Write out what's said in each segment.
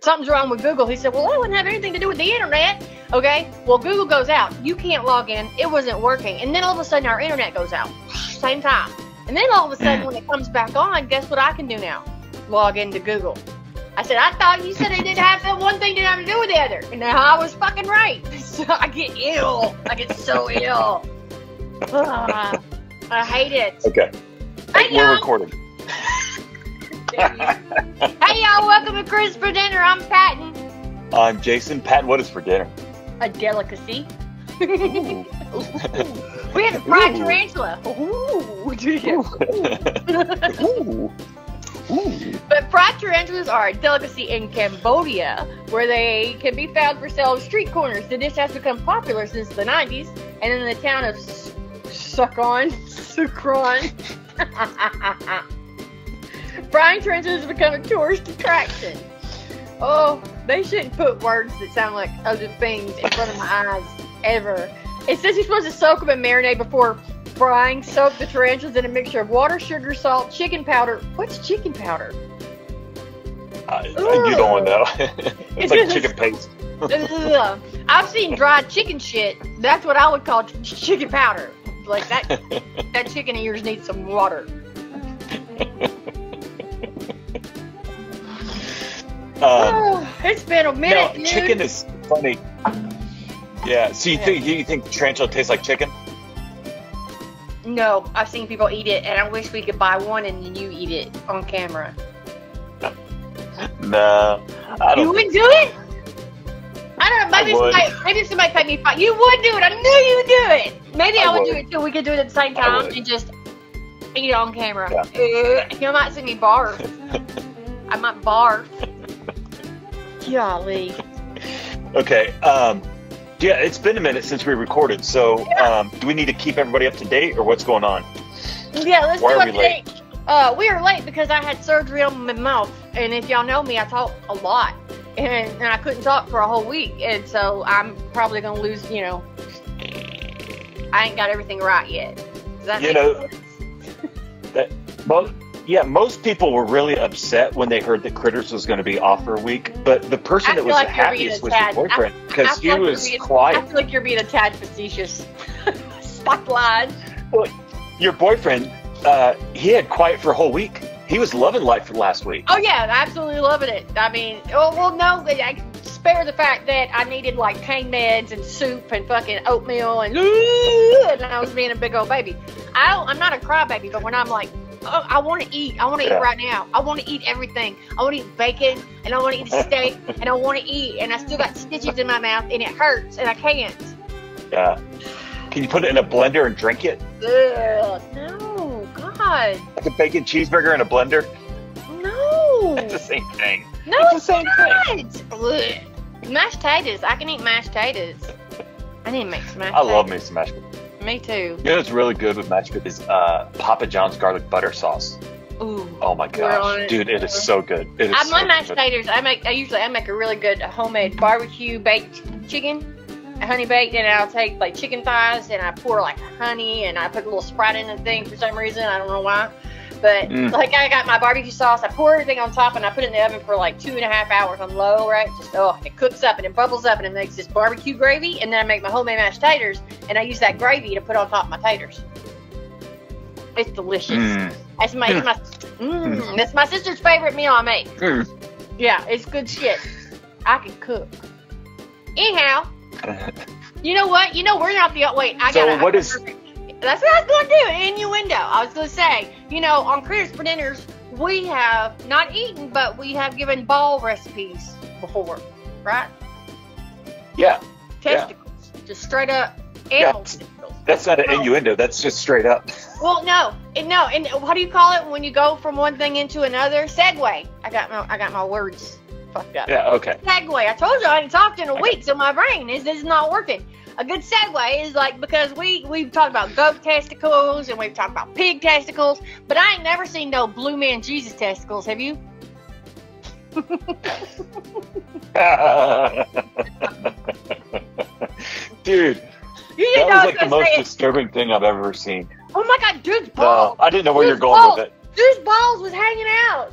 something's wrong with Google. He said, well, that wouldn't have anything to do with the internet. Okay, well, Google goes out. You can't log in. It wasn't working. And then all of a sudden, our internet goes out. Same time. And then all of a sudden, when it comes back on, guess what I can do now? Log into Google. I said, I thought you said it didn't have that one thing didn't have to do with the other. And now I was fucking right. So I get ill. I get so ill. I hate it. Okay. Hey, we're recording. Hey, y'all. Welcome to Chris for Dinner. I'm Patton. I'm Jason. Patton, what is for dinner? A delicacy. We had a fried tarantula. But fried tarantulas are a delicacy in Cambodia, where they can be found for sale on street corners. The dish has become popular since the 90s, and in the town of Sukron, frying tarantulas has become a tourist attraction. Oh, they shouldn't put words that sound like other things in front of my eyes, ever. It says you're supposed to soak them and marinate before frying. Soak the tarantulas in a mixture of water, sugar, salt, chicken powder. What's chicken powder? You don't know. It's like chicken paste. I've seen dried chicken shit. That's what I would call chicken powder. Like that chicken of yours needs some water. It's been a minute, dude. Chicken is funny. Yeah. So you think tarantula tastes like chicken? No, I've seen people eat it, and I wish we could buy one and you eat it on camera. No, I don't. You wouldn't do it? I don't know. Maybe somebody paid me $5. You would do it. I knew you would do it. Maybe I would do it too. We could do it at the same time and just eat it on camera. Yeah. You might see me barf. I might barf. Golly. Okay. Yeah, it's been a minute since we recorded, so do we need to keep everybody up to date, or what's going on? Yeah, let's do Why are we late? We are late because I had surgery on my mouth, and if y'all know me, I talk a lot, and I couldn't talk for a whole week, and so I'm probably going to lose, I ain't got everything right yet. Does that make sense? Most people were really upset when they heard that Critters was going to be off for a week, but the person that was the happiest was your boyfriend, because he was quiet. I feel like you're being a tad facetious. Stop lying. Well, your boyfriend, he had quiet for a whole week. He was loving life for last week. Oh, yeah, absolutely loving it. I mean, no, I spare the fact that I needed, like, pain meds and soup and fucking oatmeal, and I was being a big old baby. I'm not a crybaby, but when I'm like, oh, I want to eat. I want to eat right now. I want to eat everything. I want to eat bacon, and I want to eat a steak, and I want to eat, and I still got stitches in my mouth, and it hurts, and I can't. Yeah. Can you put it in a blender and drink it? Ugh, no, God. Like a bacon cheeseburger in a blender? No. It's the same thing. No, it's the same thing. Ugh. Mashed potatoes. I can eat mashed potatoes. I need to make some mashed I potatoes. love me some mashed potatoes. Me too. You know what's really good with mashed potatoes is Papa John's garlic butter sauce. Ooh. Oh my gosh, dude, it is so good. It is my mashed potatoes. I make a really good homemade barbecue baked chicken, honey baked, and I'll take like chicken thighs and I pour like honey and I put a little Sprite in the thing for some reason. I don't know why. But like I got my barbecue sauce, I pour everything on top and I put it in the oven for like 2.5 hours on low, right? Just it cooks up and it bubbles up and it makes this barbecue gravy, and then I make my homemade mashed taters and I use that gravy to put on top of my taters. It's delicious. That's my sister's favorite meal I make. Yeah, it's good shit. I can cook. Anyhow, you know what? We're not the wait. That's what I was going to do. Innuendo. I was going to say, on Critters for Dinners, we have not eaten, but we have given ball recipes before, right? Yeah. Testicles. Yeah. Just straight up animal testicles. That's not an innuendo. That's just straight up. Well, no. And what do you call it when you go from one thing into another? Segue. I got my words fucked up. Yeah, okay. Segue. I told you I hadn't talked in a week, so my brain is not working. A good segue is like, because we've talked about goat testicles and we've talked about pig testicles, but I ain't never seen no blue man Jesus testicles. Have you? Dude, that was like the most disturbing thing I've ever seen. Oh my God, dude's balls. No, I didn't know where you're going with it. Dude's balls was hanging out.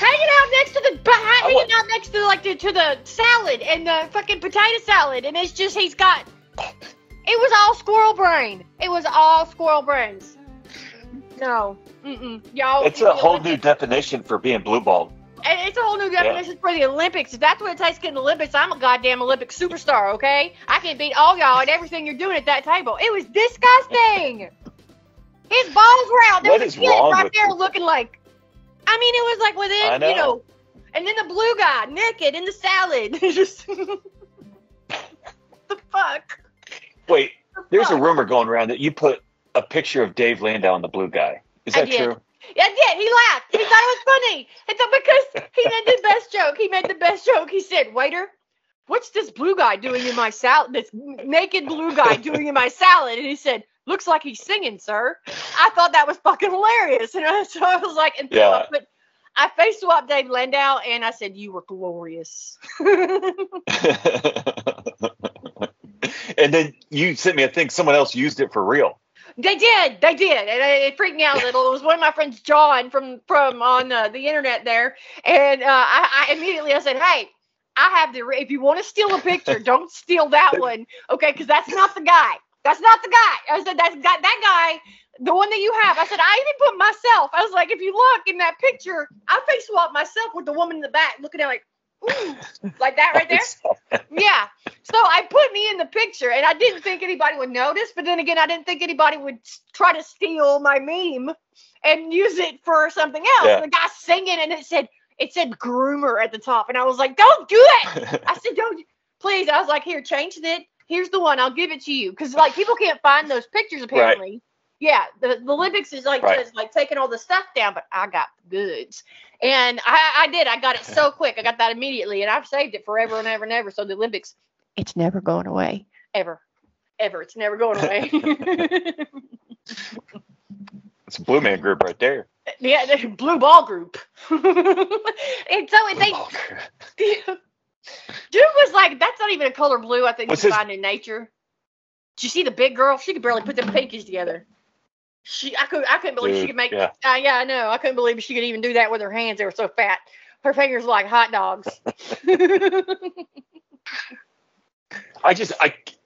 hanging out next to the salad and the fucking potato salad, and it's just it was all squirrel brain. It was all squirrel brains. No, y'all. It's a whole new definition for being blue balled. And it's a whole new definition for the Olympics. If that's what it takes to get in the Olympics, I'm a goddamn Olympic superstar. Okay, I can beat all y'all and everything you're doing at that table. It was disgusting. His balls were out. There was a kid right there looking like. I mean, it was like within, and then the blue guy naked in the salad. Just the fuck. Wait, there's a rumor going around that you put a picture of Dave Landau and the blue guy. Is that true? Yeah, I did. He laughed. He thought it was funny. And so because he made the best joke. He said, "Waiter, what's this blue guy doing in my salad? This naked blue guy doing in my salad?" And he said, "Looks like he's singing, sir." I thought that was fucking hilarious. And so I was like, but I face swapped Dave Landau and I said, "You were glorious." And then you sent me a thing. Someone else used it for real. They did, and it freaked me out a little. It was one of my friends, John, from on the internet there, and I immediately said, "Hey, I have if you want to steal a picture, don't steal that one, okay? Because that's not the guy. That's not the guy." I said, "That guy, the one that you have." I said, "I even put myself." I was like, "If you look in that picture, I face swapped myself with the woman in the back, looking at like." Ooh, like that right there? Yeah. So I put me in the picture, and I didn't think anybody would notice, but then again, I didn't think anybody would try to steal my meme and use it for something else. Yeah. The guy singing, and it said groomer at the top, and I was like, "Don't do it!" I said, "Don't, please." I was like, "Here, change it. Here's the one. I'll give it to you," because like people can't find those pictures apparently. Right. Yeah, the Olympics is just like taking all the stuff down, but I got the goods. And I did. I got it so quick. I got that immediately, and I've saved it forever and ever and ever. So the Olympics, it's never going away. Ever. It's never going away. It's a Blue Man Group right there. Yeah, the Blue Ball Group. And so Dude was like, that's not even a color blue I think you find in nature. Did you see the big girl? She could barely put them pinkies together. I couldn't believe she could make. Yeah, I know. I couldn't believe she could even do that with her hands. They were so fat. Her fingers were like hot dogs.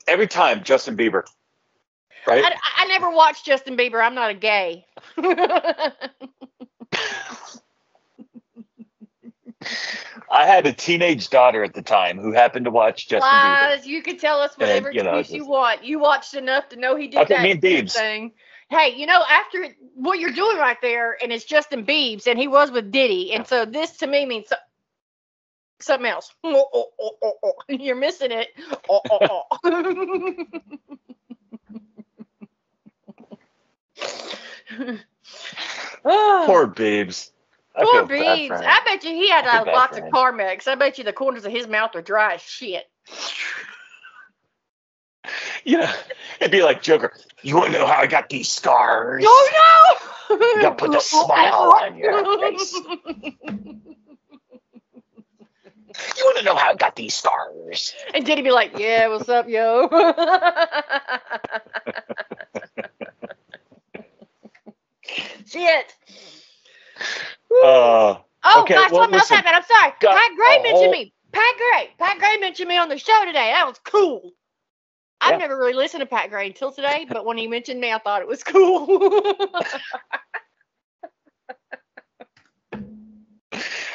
Every time Justin Bieber, right? I never watched Justin Bieber. I'm not a gay. I had a teenage daughter at the time who happened to watch Justin Bieber. You can tell us whatever excuse you want. You watched enough to know he did that thing. Hey, after what you're doing right there, and it's Justin Biebs, and he was with Diddy, and so this to me means something else. You're missing it. Poor Biebs. Poor Biebs. I bet you he had lots of Carmex. I bet you the corners of his mouth are dry as shit. It'd be like Joker. You want to know how I got these scars? Oh no! You got to put the smile on your face. You want to know how I got these scars? And Diddy be like, "Yeah, what's up, yo?" Shit. Okay, gosh, something else happened. I'm sorry. Pat Gray mentioned me. Pat Gray mentioned me on the show today. That was cool. I've never really listened to Pat Gray until today, but when he mentioned me, I thought it was cool.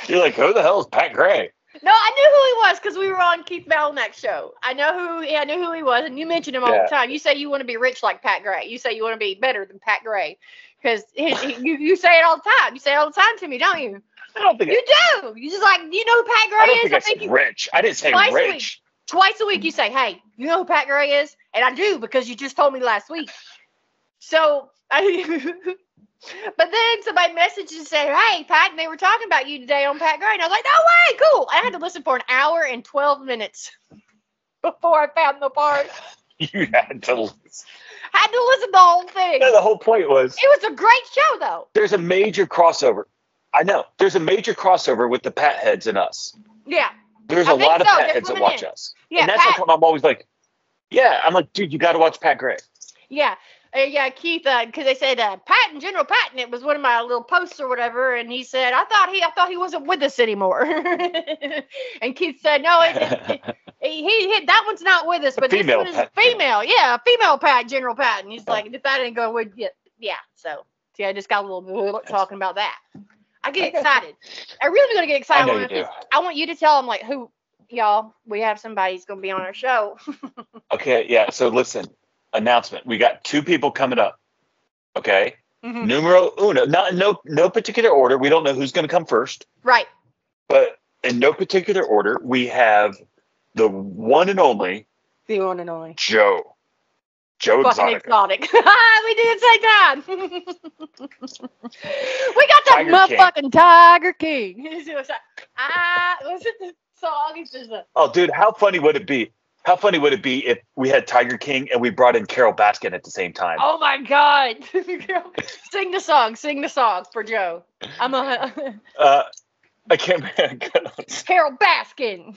You're like, who the hell is Pat Gray? No, I knew who he was because we were on Keith Valnek's show. I knew who he was, and you mention him all the time. You say you want to be rich like Pat Gray. You say you want to be better than Pat Gray because you say it all the time. You say it all the time to me, don't you? I don't think you do. You just like, you know who Pat Gray is? I don't think I said rich. I didn't say rich. Twice a week you say, "Hey, you know who Pat Gray is?" And I do because you just told me last week. So, but then somebody messaged and said, "Hey, Pat, and they were talking about you today on Pat Gray." And I was like, "No way, cool." I had to listen for an hour and 12 minutes before I found the part. You had to listen. Had to listen to the whole thing. No, the whole point was. It was a great show, though. There's a major crossover. I know. There's a major crossover with the Pat heads and us. Yeah. There's a lot of Pat heads that watch us. Yeah, and that's how come I'm always like, I'm like, dude, you got to watch Pat Gray. Yeah. Yeah, Keith, because they said Patton, General Patton. It was one of my little posts or whatever, and he said, I thought he wasn't with us anymore. And Keith said, no, he that one's not with us, but this one is female. Yeah, female General Patton. He's like, if that ain't going with you, yeah. So see, I just got a little talking about that. I get excited. I really gonna get excited. I want you to tell them like who, y'all. We have somebody who's gonna be on our show. Okay, yeah. So listen. Announcement. We got 2 people coming up. Okay. Mm-hmm. Numero uno. No particular order. We don't know who's going to come first. Right. But in no particular order, we have the one and only. The one and only. Joe Exotic. We did say that. We got that motherfucking Tiger King. Was it the song? Oh, dude, how funny would it be? How funny would it be if we had Tiger King and we brought in Carole Baskin at the same time? Oh my God! Sing the song for Joe. I can't. Carole Baskin,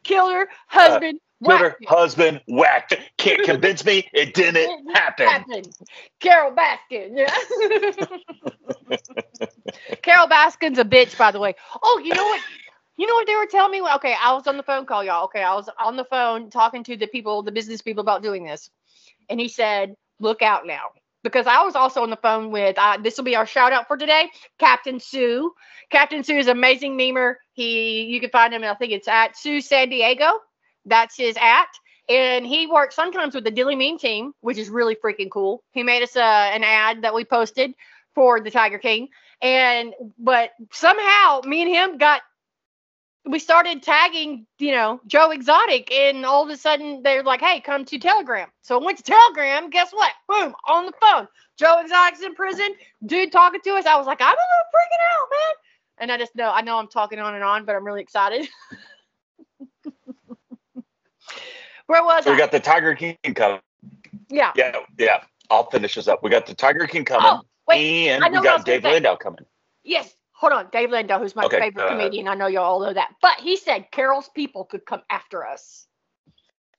killer husband. Killer husband whacked. Can't convince me it didn't happen. Carole Baskin. Yeah. Carole Baskin's a bitch, by the way. Oh, you know what? You know what they were telling me? Okay, I was on the phone call, y'all. Okay, I was on the phone talking to the business people about doing this. And he said, look out now. Because I was also on the phone with, this will be our shout out for today, Captain Sue. Captain Sue is an amazing memer. You can find him, I think it's at Sue San Diego. That's his @ And he works sometimes with the Dilly Meme team, which is really freaking cool. He made us an ad that we posted for the Tiger King. But somehow me and him we started tagging, Joe Exotic, and all of a sudden they're like, hey, come to Telegram. So I went to Telegram. Guess what? Boom, on the phone. Joe Exotic's in prison. Dude talking to us. I was like, I'm a little freaking out, man. And I know I'm talking on and on, but I'm really excited. Where was I? We got the Tiger King coming. Yeah. Yeah. I'll finish this up. We got the Tiger King coming. Oh, wait, and we got Dave Landau coming. Yes. Hold on, Dave Landau, who's my favorite comedian. I know you all know that. But he said Carol's people could come after us.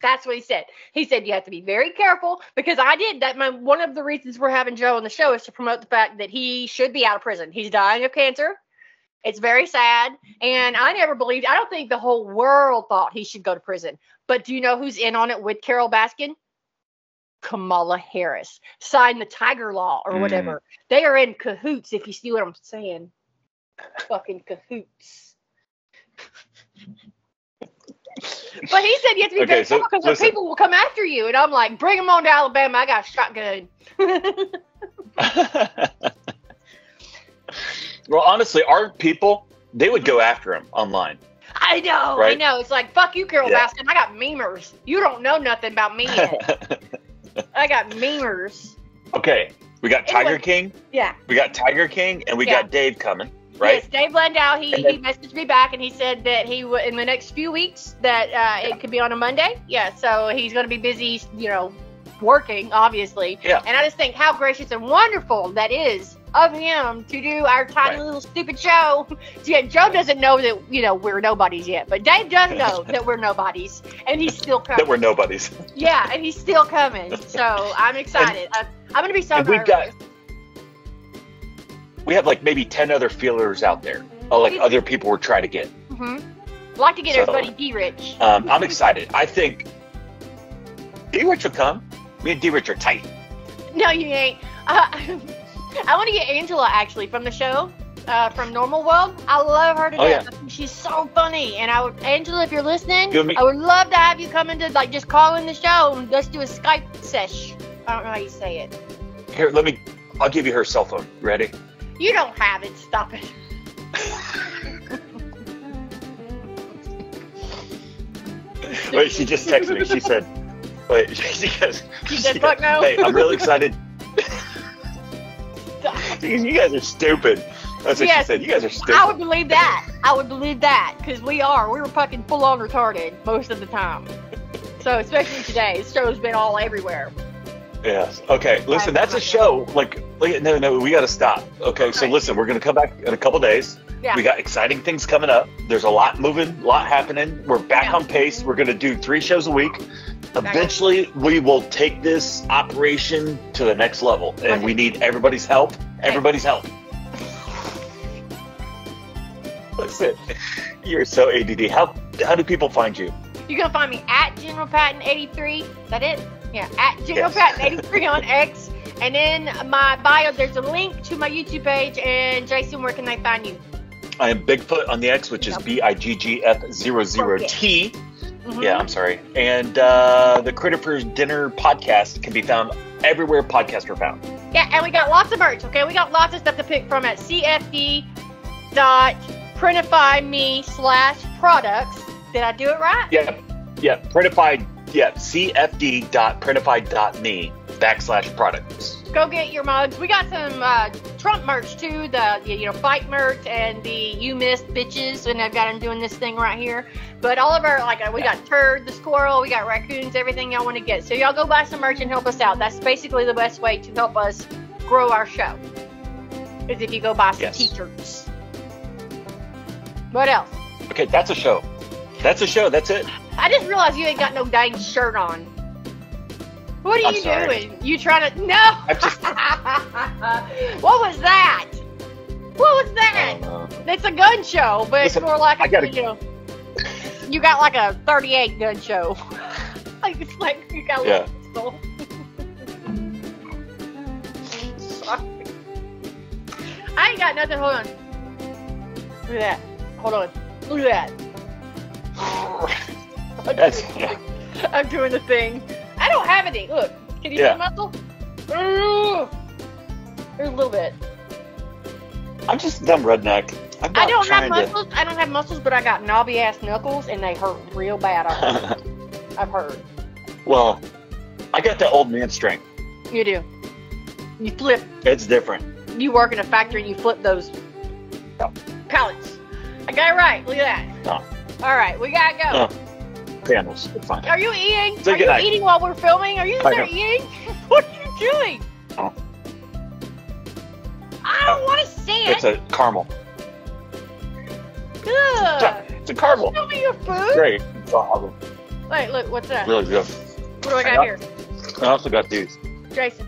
That's what he said. He said you have to be very careful because I did that. One of the reasons we're having Joe on the show is to promote the fact that he should be out of prison. He's dying of cancer. It's very sad. And I don't think the whole world thought he should go to prison. But do you know who's in on it with Carole Baskin? Kamala Harris. Signed the Tiger Law or whatever. They are in cahoots, if you see what I'm saying. Fucking cahoots. But he said you have to be very careful because the people will come after you. And I'm like, bring them on to Alabama. I got a shotgun. Well, honestly, our people, they would go after him online. I know. Right? I know. It's like, fuck you, Carole Baskin. I got memers. You don't know nothing about me yet. I got memers. Okay. We got Tiger King. Yeah. We got Tiger King and we got Dave coming. Right? Yes, Dave Landau, he messaged me back and he said that he would in the next few weeks that it could be on a Monday. Yeah, so he's going to be busy, working, obviously. Yeah. And I just think how gracious and wonderful that is of him to do our tiny little stupid show. Yeah, Joe doesn't know that, we're nobodies yet, but Dave does know that we're nobodies and he's still coming. That we're nobodies. Yeah, and he's still coming. So I'm excited. I'm going to be so nervous. We have like maybe 10 other feelers out there, other people we're trying to get. Mm-hmm. I'd like to get everybody D-Rich. I'm excited. I think D-Rich will come. Me and D-Rich are tight. No, you ain't. I want to get Angela, actually, from the show, from Normal World. I love her to death. I think she's so funny. And Angela, if you're listening, I would love to have you come into, just call in the show and let's do a Skype sesh. I don't know how you say it. Here, I'll give you her cell phone. Ready? You don't have it. Stop it. Wait, she just texted me. She said, she said, fuck no. Hey, I'm really excited. You guys are stupid. That's what she said. You guys are stupid. I would believe that. Because we were fucking full on retarded most of the time. So, especially today. This show's been all everywhere. Yes. Okay. Listen, that's a show. No, we got to stop. Okay. So listen, we're going to come back in a couple days. Yeah. We got exciting things coming up. There's a lot moving, a lot happening. We're back on pace. We're going to do 3 shows a week. Eventually, we will take this operation to the next level, and we need everybody's help. Everybody's help. Listen, you're so ADD. How do people find you? You can find me at General Patton 83. Is that it? Yeah, at General Patton 83 on X. And in my bio, there's a link to my YouTube page. And Jason, where can they find you? I am Bigfoot on the X, which is BIGGF00T. Mm-hmm. Yeah, I'm sorry. And the Critter for Dinner podcast can be found everywhere podcasts are found. Yeah, and we got lots of merch, okay? We got lots of stuff to pick from at cfd.printifyme/products. Did I do it right? Yeah. Printify, cfd.printify.me/products. Go get your mugs. We got some Trump merch too, the fight merch and the You Missed Bitches, and I've got them doing this thing right here. But all of our, we got Turd the squirrel, we got raccoons, everything y'all want to get. So y'all go buy some merch and help us out. That's basically the best way to help us grow our show, is if you go buy some t-shirts. What else? Okay, that's a show. That's a show. That's it. I just realized you ain't got no dang shirt on. What are you doing? You trying to... No! What was that? What was that? It's a gun show, but it's more like you got like a 38 gun show. It's like you got a pistol. Sorry. I ain't got nothing. Hold on. Look at that. Hold on. Look at that. I'm doing the thing. I don't have any. Look, can you see the muscle? There's a little bit. I'm just a dumb redneck. I don't have muscles. I don't have muscles, but I got knobby ass knuckles, and they hurt real bad. I've heard. Well, I got that old man strength. You do. You flip. It's different. You work in a factory and you flip those pallets. I got it right. Look at that. No. All right, we gotta go. No. Panels. It's fine. Are you eating? Are you eating while we're filming? Are you there eating? What are you doing? Oh. I don't want to see it. It's a caramel. Good. It's a caramel. Show me your food. Great. It's awesome. Wait, look. What's that? Really good. What do I got here? I also got these. Jason.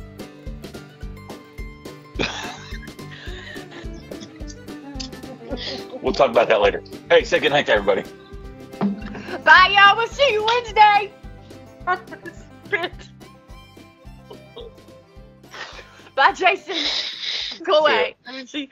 We'll talk about that later. Hey, say good night to everybody. Bye, y'all. We'll see you Wednesday. Bye, Jason. Go away. Let me see.